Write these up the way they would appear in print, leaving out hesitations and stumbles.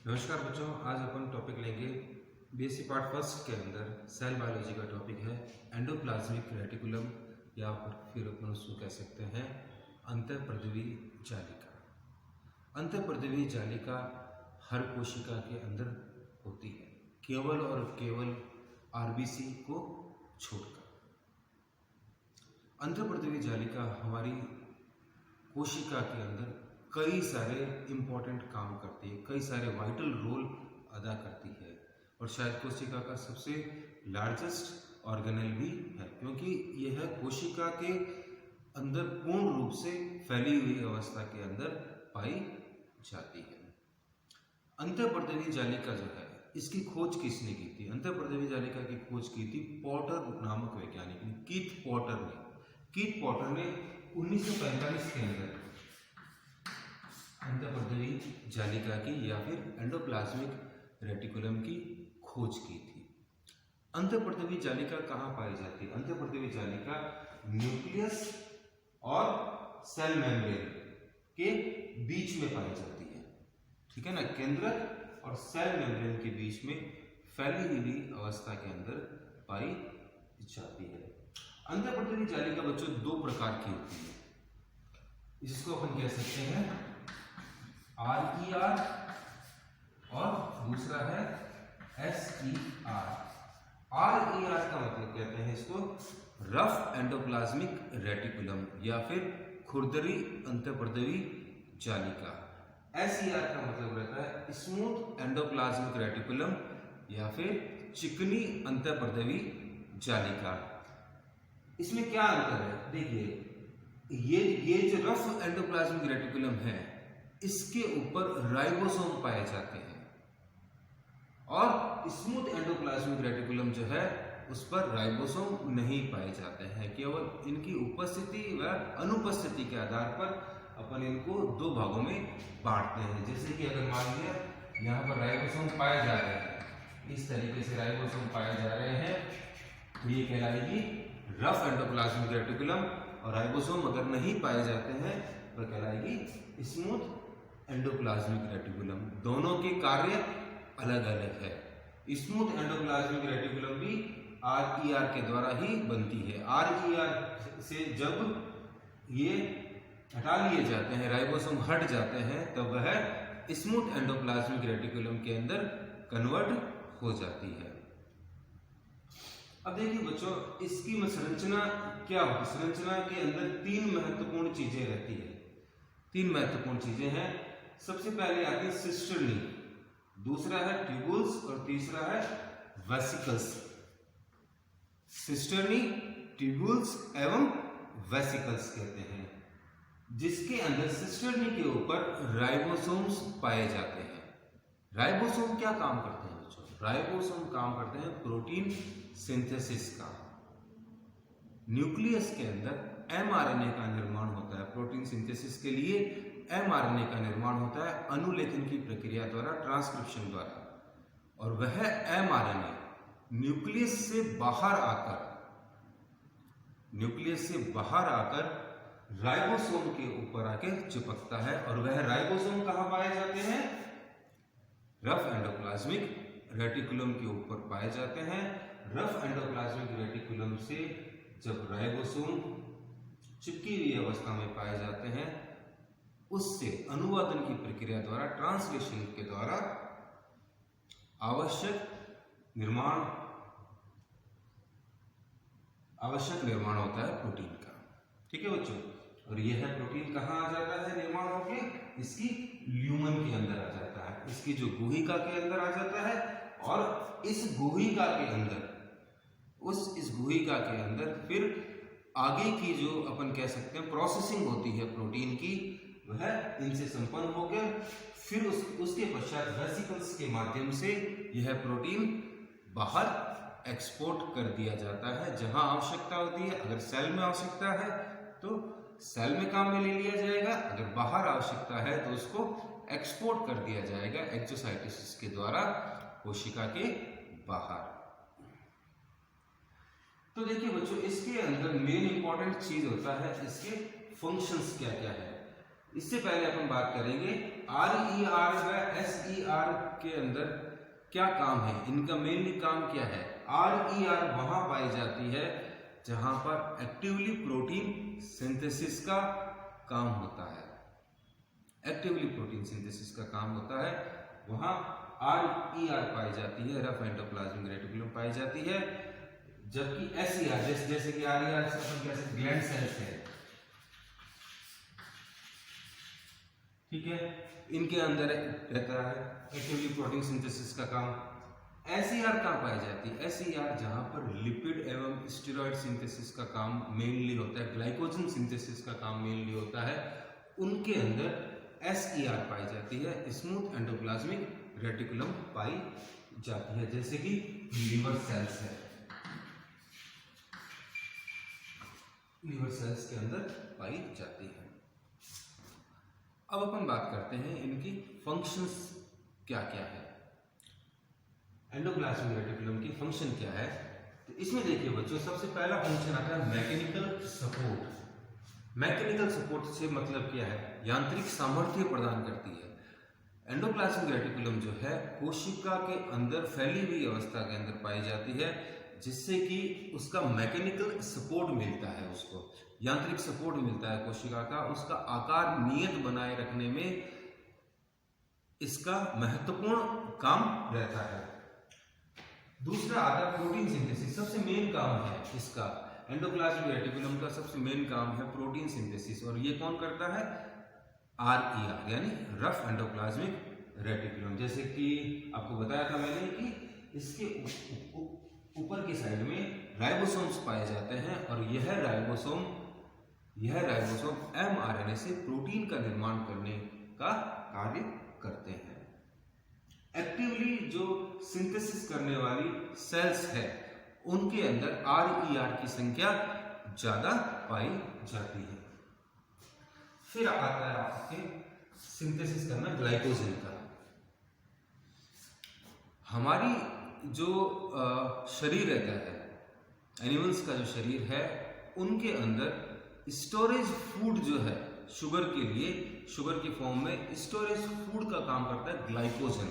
नमस्कार बच्चों, आज अपन टॉपिक लेंगे बीएससी पार्ट फर्स्ट के अंदर सेल बायोलॉजी का टॉपिक है एंडोप्लाज्मिक रेटिकुलम या फिर अपन उसको कह सकते हैं अंतःपर्दवी जालिका। अंतःपर्दवी जालिका हर कोशिका के अंदर होती है, केवल और केवल आरबीसी को छोड़कर। अंतःपर्दवी जालिका हमारी कोशिका के अंदर कई सारे इम्पोर्टेंट काम करती है, कई सारे वाइटल रोल अदा करती है और शायद कोशिका का सबसे लार्जेस्ट ऑर्गेनल भी है, क्योंकि यह कोशिका के अंदर पूर्ण रूप से फैली हुई अवस्था के अंदर पाई जाती है। अंतःपर्दवी जालिका जो है, इसकी खोज किसने की थी? अंतःपर्दवी जालिका की खोज की थी पॉटर नामक वैज्ञानिक ने, कीथ पॉटर ने। कीथ पॉटर ने 1945 के अंदर अंतःपर्दवी जालिका की या फिर एंडोप्लाज्मिक रेटिकुलम की खोज की थी। अंतःपर्दवी जालिका कहाँ पाई जाती है? अंतःपर्दवी जालिका न्यूक्लियस और सेल मेम्ब्रेन के बीच में पाई जाती है, ठीक है ना। केंद्रक और सेल मेम्ब्रेन के बीच में फैली हुई अवस्था के अंदर पाई जाती है। अंतःपर्दवी जालिका बच्चों दो प्रकार की होती है, जिसको अपन कह सकते हैं RER और दूसरा है SER। RER का मतलब कहते हैं इसको रफ एंडोप्लाज्मिक रेटिकुलम या फिर खुरदरी अंतःपर्दवी जालिका। SER का मतलब रहता है स्मूथ एंडोप्लाज्मिक रेटिकुलम या फिर चिकनी अंतःपर्दवी जालिका। इसमें क्या अंतर है? देखिए, ये जो रफ एंडोप्लाज्मिक रेटिकुलम है, इसके ऊपर राइबोसोम पाए जाते हैं और स्मूथ एंडोप्लाज्मिक रेटिकुलम जो है उस पर राइबोसोम नहीं पाए जाते हैं। केवल इनकी उपस्थिति व अनुपस्थिति के आधार पर अपन इनको दो भागों में बांटते हैं। जैसे कि अगर मान लिया यहाँ पर राइबोसोम पाए जा रहे हैं, इस तरीके से राइबोसोम पाए जा रहे हैं, तो ये कहलाएगी रफ एंडोप्लाज्मिक रेटिकुलम। और राइबोसोम अगर नहीं पाए जाते हैं तो कहलाएगी स्मूथ एंडोप्लाज्मिक रेटिकुलम। दोनों के कार्य अलग अलग है। स्मूथ एंडोप्लाज्मिक रेटिकुलम भी RER के द्वारा ही बनती है। RER से जब ये हटा लिए जाते हैं, राइबोसोम हट जाते हैं, तब वह स्मूथ एंडोप्लाज्मिक रेटिकुलम के अंदर कन्वर्ट हो जाती है। अब देखिए बच्चों, इसकी संरचना क्या होती है? संरचना के अंदर तीन महत्वपूर्ण चीजें रहती है। तीन महत्वपूर्ण चीजें हैं। सबसे पहले आती है सिस्टर्नी, दूसरा है ट्यूबुल्स और तीसरा है वेसिकल्स। सिस्टर्नी, ट्यूबुल्स एवं वेसिकल्स कहते हैं, जिसके अंदर सिस्टर्नी के ऊपर राइबोसोम्स पाए जाते हैं। राइबोसोम क्या काम करते हैं बच्चों? राइबोसोम काम करते हैं प्रोटीन सिंथेसिस का। न्यूक्लियस के अंदर mRNA का निर्माण होता है। प्रोटीन सिंथेसिस के लिए mRNA का निर्माण होता है अनुलेखन की प्रक्रिया द्वारा, ट्रांसक्रिप्शन द्वारा, और वह mRNA न्यूक्लियस से बाहर आकर राइबोसोम के ऊपर आके चिपकता है। और वह राइबोसोम कहाँ पाए जाते हैं? रफ एंडोप्लाज्मिक रेटिकुलम के ऊपर पाए जाते हैं। रफ एंडोप्लाज्मिक रेटिकुलम से जब राइबोसोम चिपकी हुई अवस्था में पाए जाते हैं, उससे अनुवादन की प्रक्रिया द्वारा, ट्रांसलेशन के द्वारा आवश्यक निर्माण होता है प्रोटीन का, ठीक है बच्चों। और यह प्रोटीन कहाँ आ जाता है निर्माण होके? इसकी ल्यूमन के अंदर आ जाता है, इसकी जो गुहिका के अंदर आ जाता है। और इस गुहिका के अंदर इस गुहिका के अंदर फिर आगे की जो अपन कह सकते हैं प्रोसेसिंग होती है प्रोटीन की, वह इनसे संपन्न होकर फिर उसके पश्चात वेसिकल्स के माध्यम से यह प्रोटीन बाहर एक्सपोर्ट कर दिया जाता है जहां आवश्यकता होती है। अगर सेल में आवश्यकता है तो सेल में काम में ले लिया जाएगा, अगर बाहर आवश्यकता है तो उसको एक्सपोर्ट कर दिया जाएगा एक्सोसाइटोसिस के द्वारा कोशिका के बाहर। तो देखिए बच्चों, इसके अंदर मेन इंपॉर्टेंट चीज होता है इसके फंक्शंस क्या क्या है। इससे पहले अपन बात करेंगे RER व SER के अंदर क्या काम है, इनका मेनली काम क्या है। RER वहां पाई जाती है जहां पर एक्टिवली प्रोटीन सिंथेसिस का काम होता है, एक्टिवली प्रोटीन सिंथेसिस का काम होता है, वहां RER पाई जाती है, रफ एंडोप्लाज्मिक रेटिकुलम पाई जाती है। जबकि SER जैसे कि RER से ग्लैंड सेल्स है, ठीक है, इनके अंदर रहता है एक्टिवली प्रोटीन सिंथेसिस का काम। SER कहाँ पाई जाती है, SER जहां पर लिपिड एवं स्टेरॉइड सिंथेसिस का काम मेनली होता है, ग्लाइकोजन सिंथेसिस का काम मेनली होता है, उनके अंदर SER पाई जाती है, स्मूथ एंडोप्लाज्मिक रेटिकुलम पाई जाती है। जैसे कि लीवर सेल्स है, लीवर सेल्स के अंदर पाई जाती है। अब अपन बात करते हैं इनकी फंक्शंस क्या क्या है, एंडोप्लाज्मिक रेटिकुलम की फंक्शन क्या है। तो इसमें देखिए बच्चों, सबसे पहला फंक्शन आता है मैकेनिकल सपोर्ट। मैकेनिकल सपोर्ट से मतलब क्या है, यांत्रिक सामर्थ्य प्रदान करती है। एंडोप्लाज्मिक रेटिकुलम जो है कोशिका के अंदर फैली हुई अवस्था के अंदर पाई जाती है, जिससे कि उसका मैकेनिकल सपोर्ट मिलता है, उसको यांत्रिक सपोर्ट मिलता है कोशिका का, उसका आकार नियत बनाए रखने में इसका महत्वपूर्ण काम रहता है। दूसरा आता है प्रोटीन सिंथेसिस, सबसे मेन काम है इसका, एंडोप्लाज्मिक रेटिकुलम का सबसे मेन काम है प्रोटीन सिंथेसिस, और ये कौन करता है, RER यानी रफ एंडोप्लाज्मिक रेटिकुलम। जैसे कि आपको बताया था मैंने कि इसके ऊपर की साइड में राइबोसोम्स पाए जाते हैं, और यह राइबोसोम mRNA से प्रोटीन का निर्माण करने का कार्य करते हैं। एक्टिवली जो सिंथेसिस करने वाली सेल्स है उनके अंदर RER की संख्या ज्यादा पाई जाती है। फिर आता है आपके सिंथेसिस करना ग्लाइकोजन का। हमारी जो शरीर रहता है, एनिमल्स का जो शरीर है, उनके अंदर स्टोरेज फूड जो है शुगर के लिए, शुगर की फॉर्म में स्टोरेज फूड का काम करता है ग्लाइकोजन।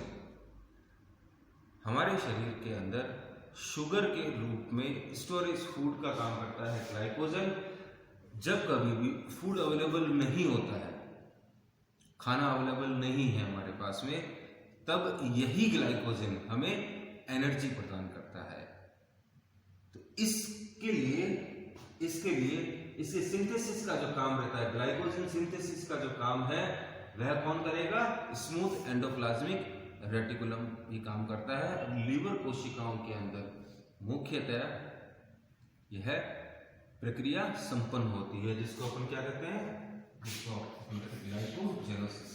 हमारे शरीर के अंदर शुगर के रूप में स्टोरेज फूड का काम करता है ग्लाइकोजन। जब कभी भी फूड अवेलेबल नहीं होता है, खाना अवेलेबल नहीं है हमारे पास में, तब यही ग्लाइकोजन हमें एनर्जी प्रदान करता है। तो इसके लिए इसे सिंथेसिस का जो काम रहता है, ग्लाइकोजन सिंथेसिस का जो काम है, वह कौन करेगा, स्मूथ एंडोप्लाज्मिक रेटिकुलम ये काम करता है। लीवर कोशिकाओं के अंदर मुख्यतः यह प्रक्रिया संपन्न होती है, जिसको अपन क्या कहते हैं, जिसको अपन कहते हैं ग्लाइकोजेनेसिस।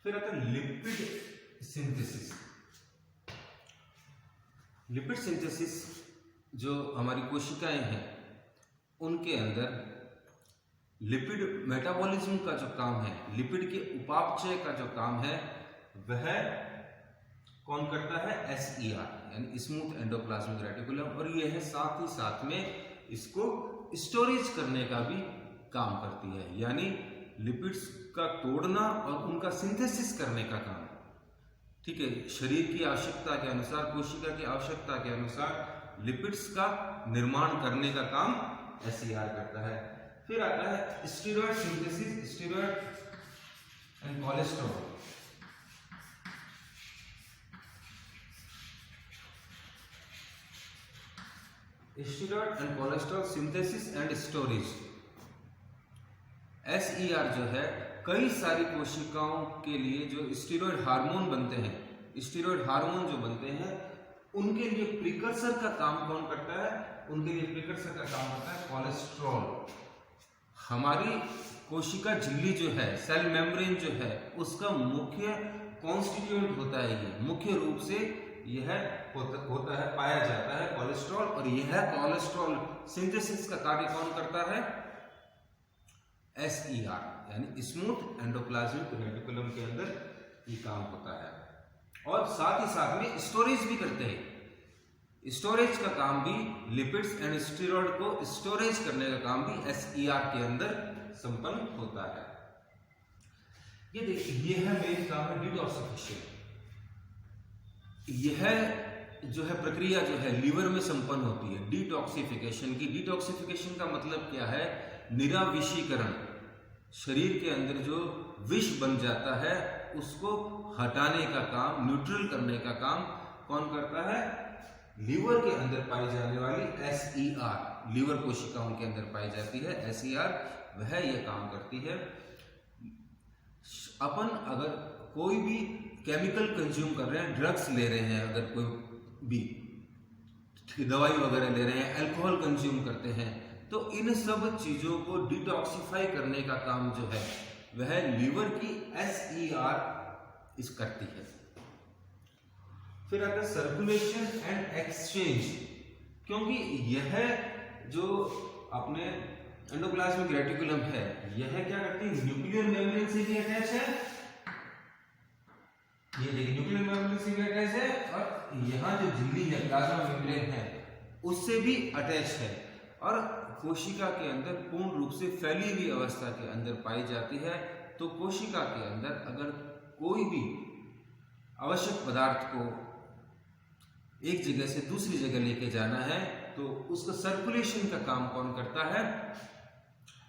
फिर आता है लिपिड सिंथेसिस। लिपिड सिंथेसिस जो हमारी कोशिकाएं हैं उनके अंदर लिपिड मेटाबॉलिज्म का जो काम है, लिपिड के उपापचय का जो काम है, वह कौन करता है, SER यानी स्मूथ एंडोप्लाज्मिक रेटिकुलम। और यह साथ ही साथ में इसको स्टोरेज करने का भी काम करती है, यानी लिपिड्स का तोड़ना और उनका सिंथेसिस करने का काम। ठीक है, शरीर की आवश्यकता के अनुसार, कोशिका की आवश्यकता के अनुसार लिपिड्स का निर्माण करने का काम SER करता है। फिर आता है steroid synthesis, steroid and cholesterol. Steroid and cholesterol synthesis and storage. SER जो है कई सारी कोशिकाओं के लिए जो स्टेरॉइड हार्मोन बनते हैं, स्टेरॉइड हार्मोन जो बनते हैं, उनके लिए प्रिकर्सर का काम कौन करता है, उनके लिए प्रिकर्सर का काम करता है कोलेस्ट्रॉल। हमारी कोशिका झिल्ली जो है, सेल मेम्ब्रेन जो है, उसका मुख्य कॉन्स्टिट्यूएंट होता है, ये मुख्य रूप से यह होता है, पाया जाता है कोलेस्ट्रॉल। और यह कोलेस्ट्रॉल सिंथेसिस का कार्य कौन करता है, SER यानी स्मूथ एंडोप्लाज्मिक रेटिकुलम के अंदर ये काम होता है। और साथ ही साथ में स्टोरेज भी करते हैं, स्टोरेज का काम भी, लिपिड्स एंड स्टेरॉइड को स्टोरेज करने का काम भी SER के अंदर संपन्न होता है। ये देखिए, ये है मेन काम है डिटॉक्सिफिकेशन। यह जो है प्रक्रिया जो है लीवर में संपन्न होती है डिटॉक्सिफिकेशन की। डिटॉक्सिफिकेशन का मतलब क्या है? निराविषीकरण। शरीर के अंदर जो विष बन जाता है उसको हटाने का काम, न्यूट्रल करने का काम कौन करता है? लीवर के अंदर पाई जाने वाली SER, लीवर कोशिकाओं के अंदर पाई जाती है SER, वह यह काम करती है। अपन अगर कोई भी केमिकल कंज्यूम कर रहे हैं, ड्रग्स ले रहे हैं, अगर कोई भी दवाई वगैरह ले रहे हैं, अल्कोहल कंज्यूम करते हैं, तो इन सब चीजों को डिटॉक्सिफाई करने का काम जो है वह लीवर की SER इस करती है। फिर आता है सर्कुलेशन एंड एक्सचेंज, क्योंकि यह जो अपने एंडोप्लाज्मिक रेटिकुलम है यह क्या करती है? न्यूक्लियर मेम्ब्रेन से भी अटैच है। ये देखिए न्यूक्लियर मेम्ब्रेन से भी अटैच है, और यहाँ जो झिल्ली है, प्लाज्मा मेम्ब्रेन है, उससे भी अटैच है, और कोशिका के अंदर पूर्ण रूप से फैली हुई अवस्था के अंदर पाई जाती है। तो कोशिका के अंदर अगर कोई भी आवश्यक पदार्थ को एक जगह से दूसरी जगह लेके जाना है तो उसका सर्कुलेशन का काम कौन करता है?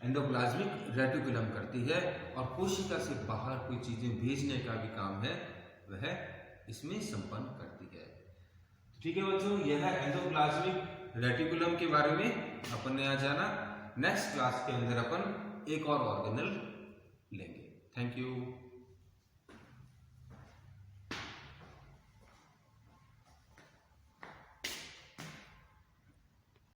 एंडोप्लाज्मिक रेटिकुलम करती है, और कोशिका से बाहर कोई चीजें भेजने का भी काम है वह इसमें संपन्न करती है। ठीक है बच्चों, यह है एंडोप्लाज्मिक रेटिकुलम के बारे में अपन ने आज जाना। नेक्स्ट क्लास के अंदर अपन एक और ऑर्गेनल लेंगे। Thank you.